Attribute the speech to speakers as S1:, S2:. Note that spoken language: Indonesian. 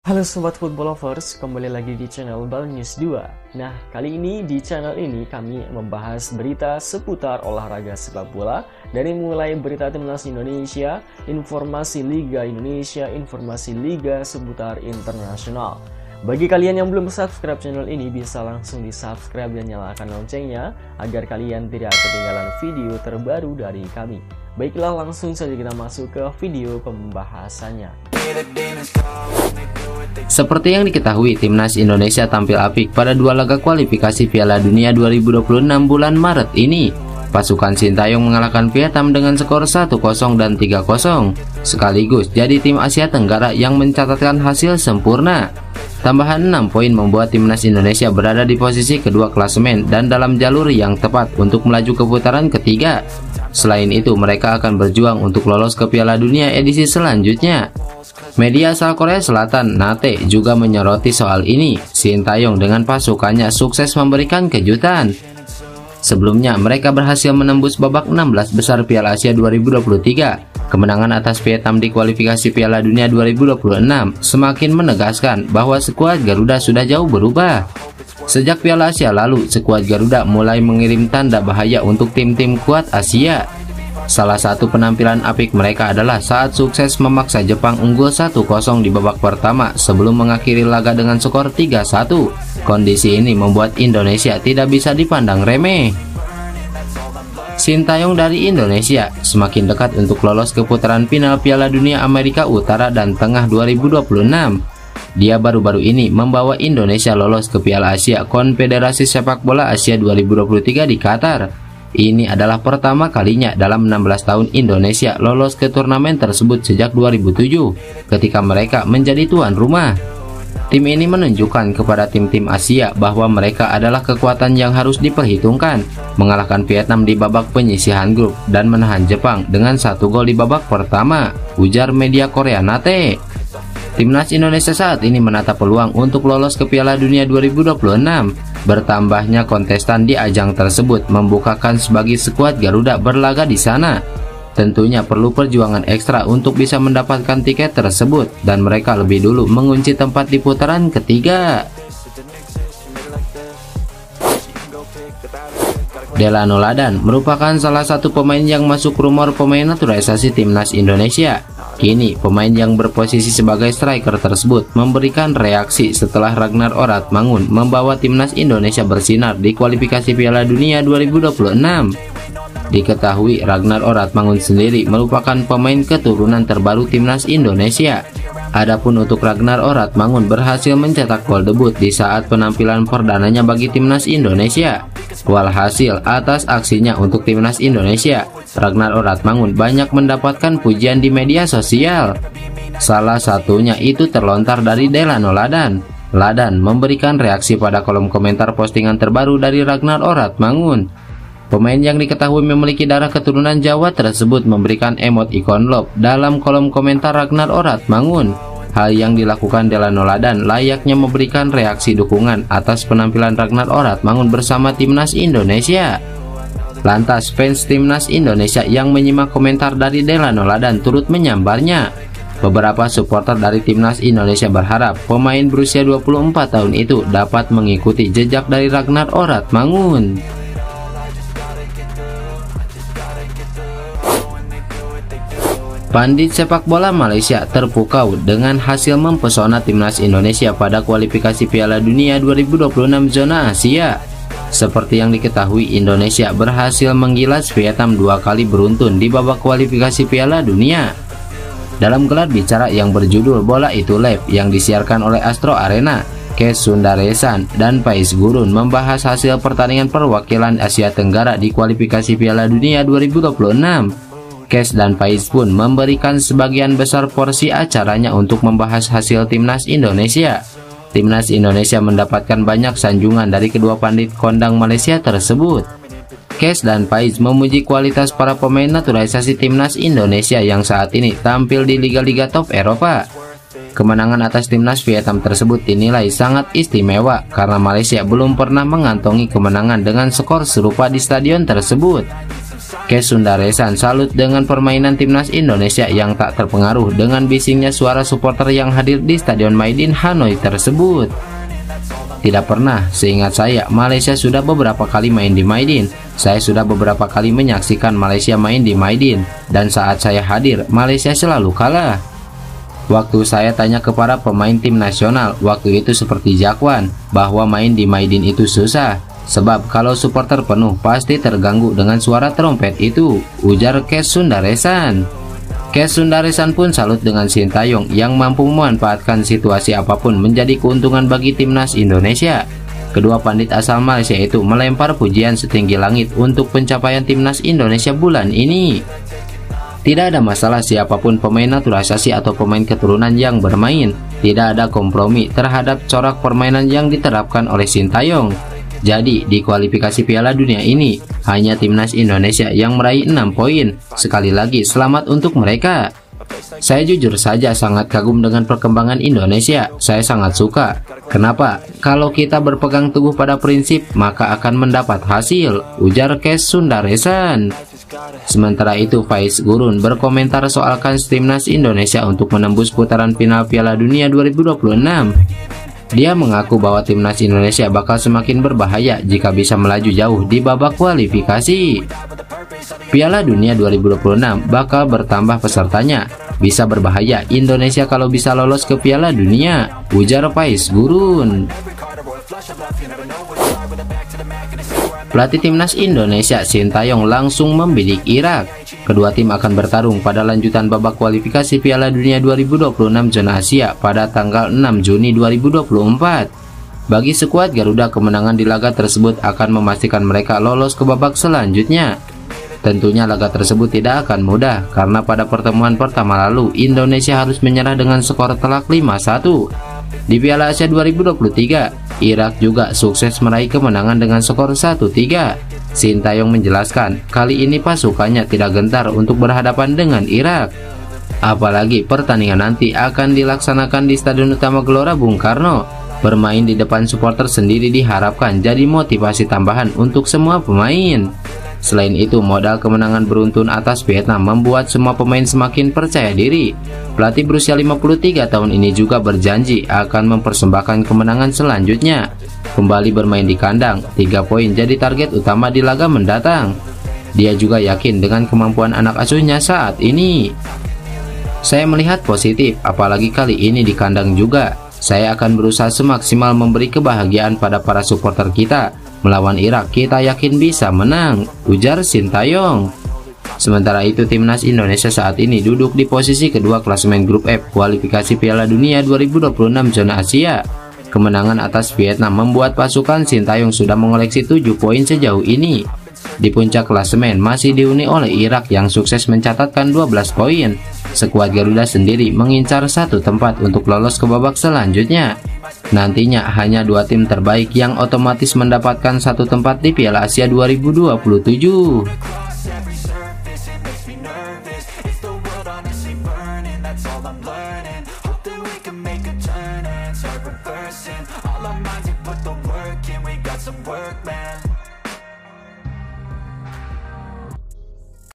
S1: Halo Sobat Football Lovers, kembali lagi di channel Bal News 2. Nah, kali ini di channel ini kami membahas berita seputar olahraga sepak bola. Dari mulai berita timnas Indonesia, informasi Liga Indonesia, informasi Liga seputar internasional. Bagi kalian yang belum subscribe channel ini, bisa langsung di subscribe dan nyalakan loncengnya agar kalian tidak ketinggalan video terbaru dari kami. Baiklah, langsung saja kita masuk ke video pembahasannya.
S2: Seperti yang diketahui, timnas Indonesia tampil apik pada dua laga kualifikasi Piala Dunia 2026 bulan Maret ini. Pasukan Sintayong mengalahkan Vietnam dengan skor 1-0 dan 3-0, sekaligus jadi tim Asia Tenggara yang mencatatkan hasil sempurna. Tambahan 6 poin membuat timnas Indonesia berada di posisi kedua klasemen dan dalam jalur yang tepat untuk melaju ke putaran ketiga. Selain itu, mereka akan berjuang untuk lolos ke Piala Dunia edisi selanjutnya. Media asal Korea Selatan, Nate, juga menyoroti soal ini. Sintayong dengan pasukannya sukses memberikan kejutan. Sebelumnya, mereka berhasil menembus babak 16 besar Piala Asia 2023. Kemenangan atas Vietnam di kualifikasi Piala Dunia 2026 semakin menegaskan bahwa skuad Garuda sudah jauh berubah. Sejak Piala Asia lalu, skuad Garuda mulai mengirim tanda bahaya untuk tim-tim kuat Asia. Salah satu penampilan apik mereka adalah saat sukses memaksa Jepang unggul 1-0 di babak pertama sebelum mengakhiri laga dengan skor 3-1. Kondisi ini membuat Indonesia tidak bisa dipandang remeh. Sintayong dari Indonesia semakin dekat untuk lolos ke putaran final Piala Dunia Amerika Utara dan Tengah 2026. Dia baru-baru ini membawa Indonesia lolos ke Piala Asia Konfederasi Sepak Bola Asia 2023 di Qatar. Ini adalah pertama kalinya dalam 16 tahun Indonesia lolos ke turnamen tersebut sejak 2007 ketika mereka menjadi tuan rumah. Tim ini menunjukkan kepada tim-tim Asia bahwa mereka adalah kekuatan yang harus diperhitungkan, mengalahkan Vietnam di babak penyisihan grup dan menahan Jepang dengan 1 gol di babak pertama, ujar media Korea Nate. Timnas Indonesia saat ini menatap peluang untuk lolos ke Piala Dunia 2026. Bertambahnya kontestan di ajang tersebut membukakan sebagai skuad Garuda berlaga di sana. Tentunya perlu perjuangan ekstra untuk bisa mendapatkan tiket tersebut dan mereka lebih dulu mengunci tempat di putaran ketiga. Delano Ladan merupakan salah satu pemain yang masuk rumor pemain naturalisasi timnas Indonesia. Kini, pemain yang berposisi sebagai striker tersebut memberikan reaksi setelah Ragnar Oratmangun membawa timnas Indonesia bersinar di kualifikasi Piala Dunia 2026. Diketahui Ragnar Oratmangun sendiri merupakan pemain keturunan terbaru timnas Indonesia. Adapun untuk Ragnar Oratmangun berhasil mencetak gol debut di saat penampilan perdananya bagi timnas Indonesia. Walhasil atas aksinya untuk timnas Indonesia, Ragnar Oratmangun banyak mendapatkan pujian di media sosial. Salah satunya itu terlontar dari Delano Ladan. Ladan memberikan reaksi pada kolom komentar postingan terbaru dari Ragnar Oratmangun. Pemain yang diketahui memiliki darah keturunan Jawa tersebut memberikan emot ikon love dalam kolom komentar Ragnar Oratmangun. Hal yang dilakukan Delano Ladan layaknya memberikan reaksi dukungan atas penampilan Ragnar Oratmangun bersama timnas Indonesia. Lantas fans timnas Indonesia yang menyimak komentar dari Delano Ladan turut menyambarnya. Beberapa supporter dari timnas Indonesia berharap pemain berusia 24 tahun itu dapat mengikuti jejak dari Ragnar Oratmangun. Pandit sepak bola Malaysia terpukau dengan hasil mempesona timnas Indonesia pada kualifikasi Piala Dunia 2026 zona Asia. Seperti yang diketahui, Indonesia berhasil menggilas Vietnam 2 kali beruntun di babak kualifikasi Piala Dunia. Dalam gelar bicara yang berjudul Bola Itu Live yang disiarkan oleh Astro Arena, Kes Sundaresan dan Pais Gurun membahas hasil pertandingan perwakilan Asia Tenggara di kualifikasi Piala Dunia 2026. Kes dan Pais pun memberikan sebagian besar porsi acaranya untuk membahas hasil timnas Indonesia. Timnas Indonesia mendapatkan banyak sanjungan dari kedua pandit kondang Malaysia tersebut. Kes dan Pais memuji kualitas para pemain naturalisasi timnas Indonesia yang saat ini tampil di liga-liga top Eropa. Kemenangan atas timnas Vietnam tersebut dinilai sangat istimewa karena Malaysia belum pernah mengantongi kemenangan dengan skor serupa di stadion tersebut. Kes Sundaresan salut dengan permainan timnas Indonesia yang tak terpengaruh dengan bisingnya suara supporter yang hadir di Stadion Maidin Hanoi tersebut. Tidak pernah, seingat saya, Malaysia sudah beberapa kali main di Maidin. Saya sudah beberapa kali menyaksikan Malaysia main di Maidin, dan saat saya hadir, Malaysia selalu kalah. Waktu saya tanya kepada pemain tim nasional, waktu itu seperti Jakwan, bahwa main di Maidin itu susah. Sebab kalau supporter penuh pasti terganggu dengan suara trompet itu, ujar Kes Sundaresan. Kes Sundaresan pun salut dengan Sintayong yang mampu memanfaatkan situasi apapun menjadi keuntungan bagi timnas Indonesia. Kedua pandit asal Malaysia itu melempar pujian setinggi langit untuk pencapaian timnas Indonesia bulan ini. Tidak ada masalah siapapun pemain naturalisasi atau pemain keturunan yang bermain. Tidak ada kompromi terhadap corak permainan yang diterapkan oleh Sintayong. Jadi di kualifikasi Piala Dunia ini hanya timnas Indonesia yang meraih 6 poin. Sekali lagi selamat untuk mereka. Saya jujur saja sangat kagum dengan perkembangan Indonesia. Saya sangat suka. Kenapa? Kalau kita berpegang teguh pada prinsip maka akan mendapat hasil, ujar Kes Sundaresan. Sementara itu Faiz Gurun berkomentar soal kans timnas Indonesia untuk menembus putaran final Piala Dunia 2026. Dia mengaku bahwa timnas Indonesia bakal semakin berbahaya jika bisa melaju jauh di babak kualifikasi. Piala Dunia 2026 bakal bertambah pesertanya. Bisa berbahaya Indonesia kalau bisa lolos ke Piala Dunia, ujar Faiz Gurun. Pelatih timnas Indonesia Sintayong langsung membidik Irak. Kedua tim akan bertarung pada lanjutan babak kualifikasi Piala Dunia 2026 zona Asia pada tanggal 6 Juni 2024. Bagi skuad Garuda, kemenangan di laga tersebut akan memastikan mereka lolos ke babak selanjutnya. Tentunya laga tersebut tidak akan mudah karena pada pertemuan pertama lalu Indonesia harus menyerah dengan skor telak 5-1. Di Piala Asia 2023, Irak juga sukses meraih kemenangan dengan skor 1-3. Sintayong menjelaskan, kali ini pasukannya tidak gentar untuk berhadapan dengan Irak. Apalagi pertandingan nanti akan dilaksanakan di Stadion Utama Gelora Bung Karno. Bermain di depan supporter sendiri diharapkan jadi motivasi tambahan untuk semua pemain. Selain itu, modal kemenangan beruntun atas Vietnam membuat semua pemain semakin percaya diri. Pelatih berusia 53 tahun ini juga berjanji akan mempersembahkan kemenangan selanjutnya. Kembali bermain di kandang, 3 poin jadi target utama di laga mendatang. Dia juga yakin dengan kemampuan anak asuhnya saat ini. Saya melihat positif, apalagi kali ini di kandang juga. Saya akan berusaha semaksimal memberi kebahagiaan pada para supporter kita. Melawan Irak kita yakin bisa menang, ujar Sintayong. Sementara itu timnas Indonesia saat ini duduk di posisi kedua klasemen grup F kualifikasi Piala Dunia 2026 zona Asia. Kemenangan atas Vietnam membuat pasukan Sintayong sudah mengoleksi 7 poin sejauh ini. Di puncak klasemen masih dihuni oleh Irak yang sukses mencatatkan 12 poin. Skuad Garuda sendiri mengincar 1 tempat untuk lolos ke babak selanjutnya. Nantinya hanya 2 tim terbaik yang otomatis mendapatkan 1 tempat di Piala Asia 2027.
S3: All our minds, we put the work in, we got some work, man.